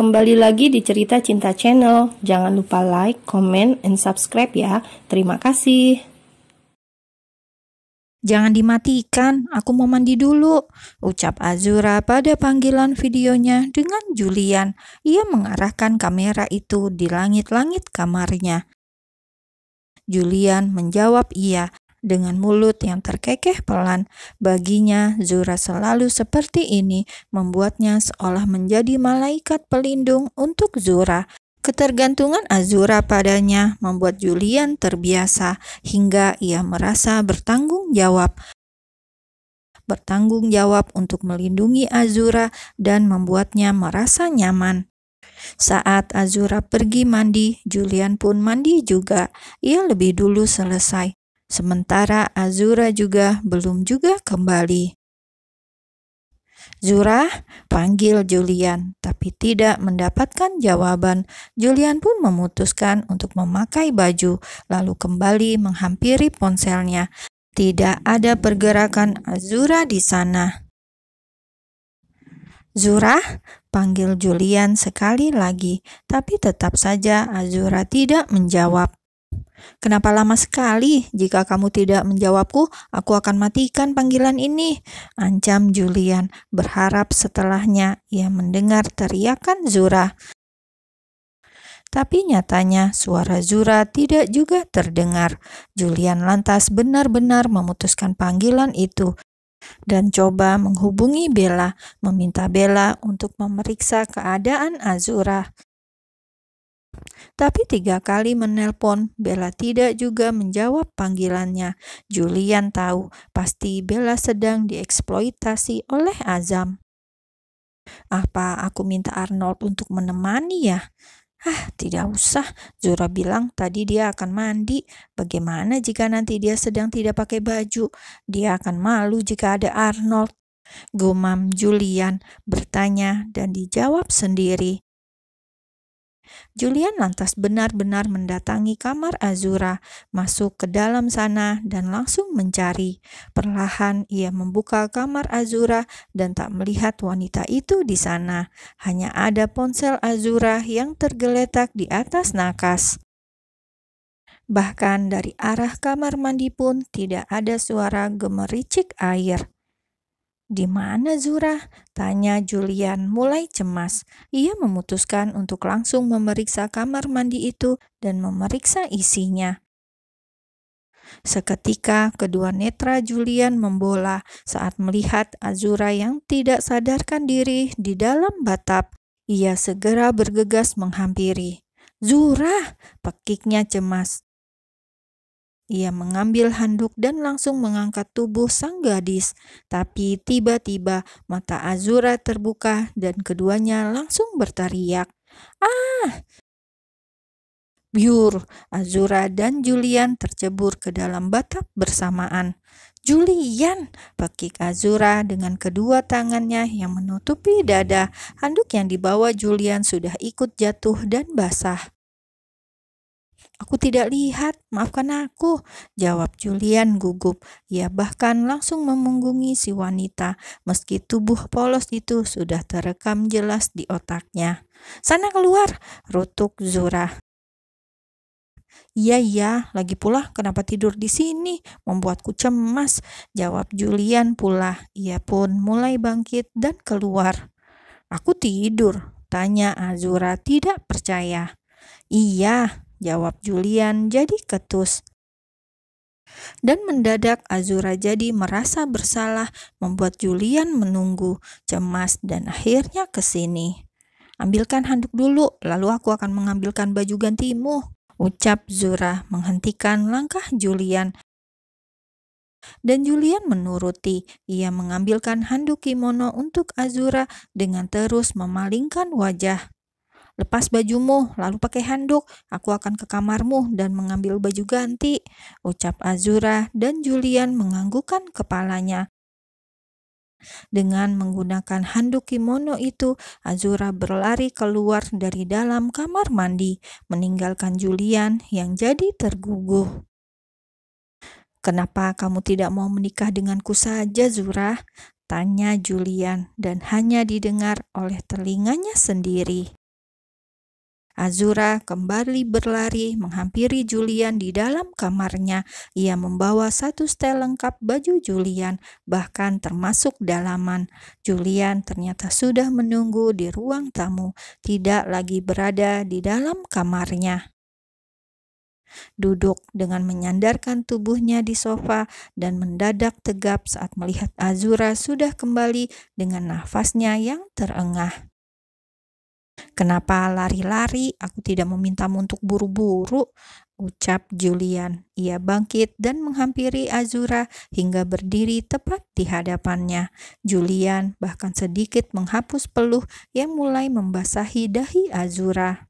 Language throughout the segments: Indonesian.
Kembali lagi di Cerita Cinta Channel. Jangan lupa like, comment, and subscribe ya. Terima kasih. Jangan dimatikan, aku mau mandi dulu, ucap Azura pada panggilan videonya dengan Julian. Ia mengarahkan kamera itu di langit-langit kamarnya. Julian menjawab iya dengan mulut yang terkekeh pelan. Baginya, Zura selalu seperti ini, membuatnya seolah menjadi malaikat pelindung untuk Zura. Ketergantungan Azura padanya membuat Julian terbiasa hingga ia merasa bertanggung jawab untuk melindungi Azura dan membuatnya merasa nyaman. Saat Azura pergi mandi, Julian pun mandi juga. Ia lebih dulu selesai. Sementara Azura juga belum juga kembali. Zura, panggil Julian, tapi tidak mendapatkan jawaban. Julian pun memutuskan untuk memakai baju, lalu kembali menghampiri ponselnya. Tidak ada pergerakan Azura di sana. Zura, panggil Julian sekali lagi, tapi tetap saja Azura tidak menjawab. Kenapa lama sekali? Jika kamu tidak menjawabku, aku akan matikan panggilan ini, ancam Julian, berharap setelahnya ia mendengar teriakan Zura. Tapi nyatanya suara Zura tidak juga terdengar. Julian lantas benar-benar memutuskan panggilan itu dan coba menghubungi Bella, meminta Bella untuk memeriksa keadaan Azura. Tapi 3 kali menelpon, Bella tidak juga menjawab panggilannya. Julian tahu pasti Bella sedang dieksploitasi oleh Azam. Apa aku minta Arnold untuk menemani ya? Tidak usah. Zura bilang tadi dia akan mandi. Bagaimana jika nanti dia sedang tidak pakai baju? Dia akan malu jika ada Arnold. Gumam Julian bertanya dan dijawab sendiri. Julian lantas benar-benar mendatangi kamar Azura, masuk ke dalam sana dan langsung mencari. Perlahan ia membuka kamar Azura dan tak melihat wanita itu di sana. Hanya ada ponsel Azura yang tergeletak di atas nakas. Bahkan dari arah kamar mandi pun tidak ada suara gemericik air. Di mana Zura? Tanya Julian mulai cemas. Ia memutuskan untuk langsung memeriksa kamar mandi itu dan memeriksa isinya. Seketika kedua netra Julian membola saat melihat Azura yang tidak sadarkan diri di dalam batap. Ia segera bergegas menghampiri. Zura, pekiknya cemas. Ia mengambil handuk dan langsung mengangkat tubuh sang gadis. Tapi tiba-tiba mata Azura terbuka dan keduanya langsung berteriak. Ah! Biur, Azura dan Julian tercebur ke dalam batap bersamaan. Julian, pekik Azura dengan kedua tangannya yang menutupi dada. Handuk yang dibawa Julian sudah ikut jatuh dan basah. Aku tidak lihat, maafkan aku, jawab Julian gugup. Ia bahkan langsung memunggungi si wanita, meski tubuh polos itu sudah terekam jelas di otaknya. Sana keluar, rutuk Zura. Iya, lagi pula kenapa tidur di sini? Membuatku cemas, jawab Julian pula. Ia pun mulai bangkit dan keluar. Aku tidur, tanya Azura tidak percaya. Iya, jawab Julian jadi ketus. Dan mendadak Azura jadi merasa bersalah membuat Julian menunggu, cemas dan akhirnya ke sini. Ambilkan handuk dulu, lalu aku akan mengambilkan baju gantimu, ucap Zura menghentikan langkah Julian. Dan Julian menuruti. Ia mengambilkan handuk kimono untuk Azura dengan terus memalingkan wajah. Lepas bajumu, lalu pakai handuk. Aku akan ke kamarmu dan mengambil baju ganti, ucap Azura dan Julian menganggukkan kepalanya. Dengan menggunakan handuk kimono itu, Azura berlari keluar dari dalam kamar mandi, meninggalkan Julian yang jadi terguguh. Kenapa kamu tidak mau menikah denganku saja, Zura? Tanya Julian dan hanya didengar oleh telinganya sendiri. Azura kembali berlari menghampiri Julian di dalam kamarnya. Ia membawa satu setel lengkap baju Julian, bahkan termasuk dalaman. Julian ternyata sudah menunggu di ruang tamu, tidak lagi berada di dalam kamarnya. Duduk dengan menyandarkan tubuhnya di sofa dan mendadak tegap saat melihat Azura sudah kembali dengan nafasnya yang terengah. "Kenapa lari-lari? Aku tidak memintamu untuk buru-buru," ucap Julian. Ia bangkit dan menghampiri Azura hingga berdiri tepat di hadapannya. Julian bahkan sedikit menghapus peluh yang mulai membasahi dahi Azura.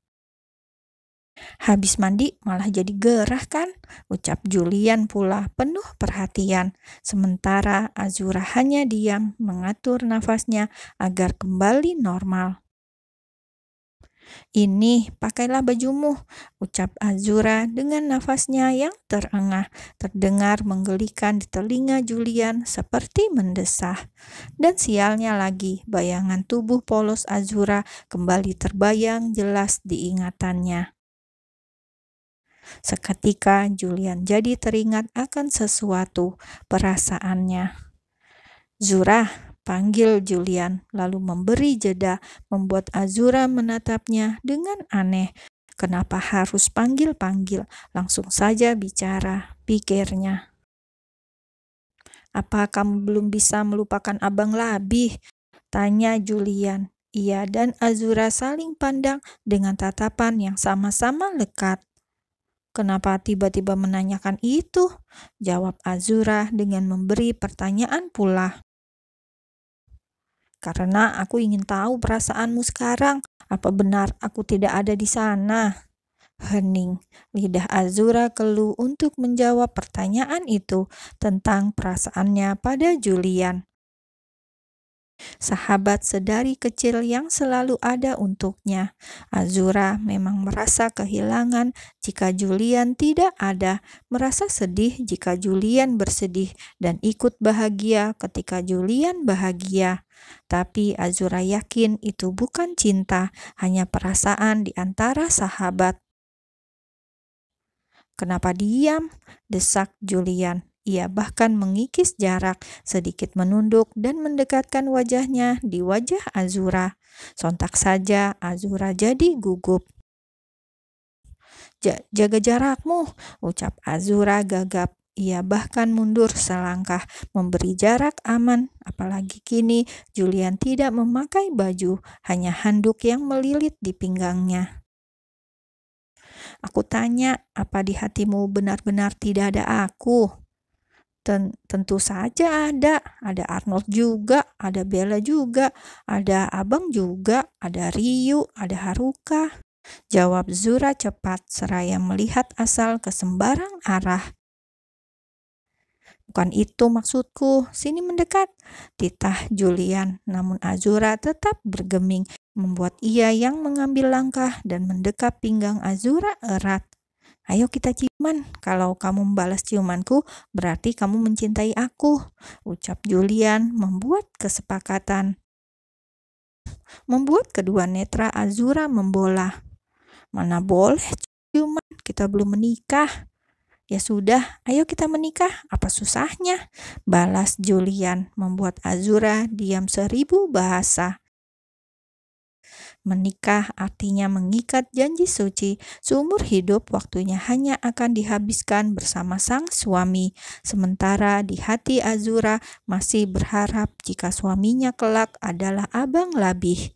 "Habis mandi malah jadi gerah kan?" ucap Julian pula penuh perhatian. Sementara Azura hanya diam mengatur nafasnya agar kembali normal. "Ini, pakailah bajumu," ucap Azura dengan nafasnya yang terengah, terdengar menggelikan di telinga Julian seperti mendesah. Dan sialnya lagi, bayangan tubuh polos Azura kembali terbayang jelas di ingatannya. Seketika Julian jadi teringat akan sesuatu, perasaannya. "Zura," panggil Julian, lalu memberi jeda, membuat Azura menatapnya dengan aneh. "Kenapa harus panggil-panggil? Langsung saja bicara," pikirnya. "Apa kamu belum bisa melupakan Abang Labih?" tanya Julian. Ia dan Azura saling pandang dengan tatapan yang sama-sama lekat. "Kenapa tiba-tiba menanyakan itu?" jawab Azura dengan memberi pertanyaan pula. "Karena aku ingin tahu perasaanmu sekarang. Apa benar aku tidak ada di sana?" Hening. Lidah Azura keluh untuk menjawab pertanyaan itu tentang perasaannya pada Julian. Sahabat sedari kecil yang selalu ada untuknya. Azura memang merasa kehilangan jika Julian tidak ada, merasa sedih jika Julian bersedih, dan ikut bahagia ketika Julian bahagia. Tapi Azura yakin itu bukan cinta, hanya perasaan di antara sahabat. "Kenapa diam?" desak Julian. Ia bahkan mengikis jarak, sedikit menunduk dan mendekatkan wajahnya di wajah Azura. Sontak saja Azura jadi gugup. Jaga jarakmu," ucap Azura gagap. Ia bahkan mundur selangkah, memberi jarak aman. Apalagi kini Julian tidak memakai baju, hanya handuk yang melilit di pinggangnya. "Aku tanya, apa di hatimu benar-benar tidak ada aku?" Tentu saja ada. Ada Arnold juga, ada Bella juga, ada Abang juga, ada Ryu, ada Haruka, jawab Zura cepat seraya melihat asal ke sembarang arah. "Bukan itu maksudku, sini mendekat," titah Julian. Namun Azura tetap bergeming, membuat ia yang mengambil langkah dan mendekap pinggang Azura erat. "Ayo kita ciuman. Kalau kamu membalas ciumanku, berarti kamu mencintai aku," ucap Julian, membuat kesepakatan. Membuat kedua netra Azura membola. "Mana boleh ciuman, kita belum menikah." "Ya sudah, ayo kita menikah. Apa susahnya?" balas Julian, membuat Azura diam 1000 bahasa. Menikah artinya mengikat janji suci. Seumur hidup waktunya hanya akan dihabiskan bersama sang suami. Sementara di hati Azura masih berharap jika suaminya kelak adalah Abang Labih.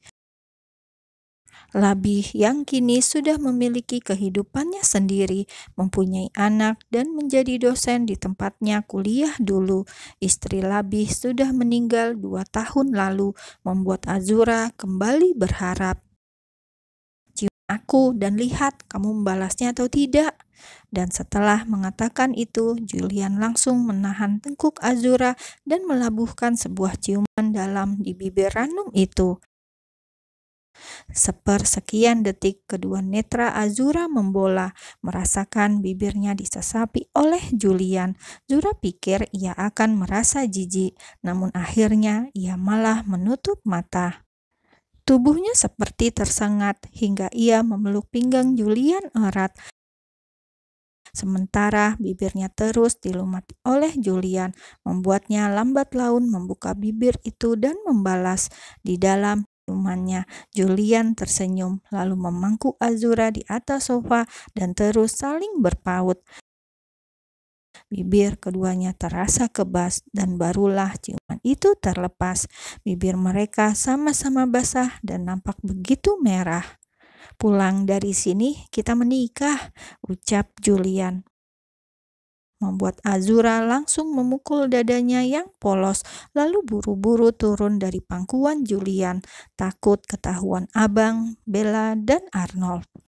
Labih yang kini sudah memiliki kehidupannya sendiri, mempunyai anak dan menjadi dosen di tempatnya kuliah dulu. Istri Labih sudah meninggal 2 tahun lalu, membuat Azura kembali berharap. "Cium aku dan lihat kamu membalasnya atau tidak." Dan setelah mengatakan itu, Julian langsung menahan tengkuk Azura dan melabuhkan sebuah ciuman dalam di bibir ranum itu. Sepersekian detik kedua netra Azura membola, merasakan bibirnya disesapi oleh Julian. Zura pikir ia akan merasa jijik, namun akhirnya ia malah menutup mata. Tubuhnya seperti tersengat hingga ia memeluk pinggang Julian erat. Sementara bibirnya terus dilumati oleh Julian, membuatnya lambat laun membuka bibir itu dan membalas. Di dalam ciumannya, Julian tersenyum, lalu memangku Azura di atas sofa dan terus saling berpaut. Bibir keduanya terasa kebas dan barulah ciuman itu terlepas. Bibir mereka sama-sama basah dan nampak begitu merah. "Pulang dari sini kita menikah," ucap Julian. Membuat Azura langsung memukul dadanya yang polos, lalu buru-buru turun dari pangkuan Julian, takut ketahuan Abang, Bella, dan Arnold.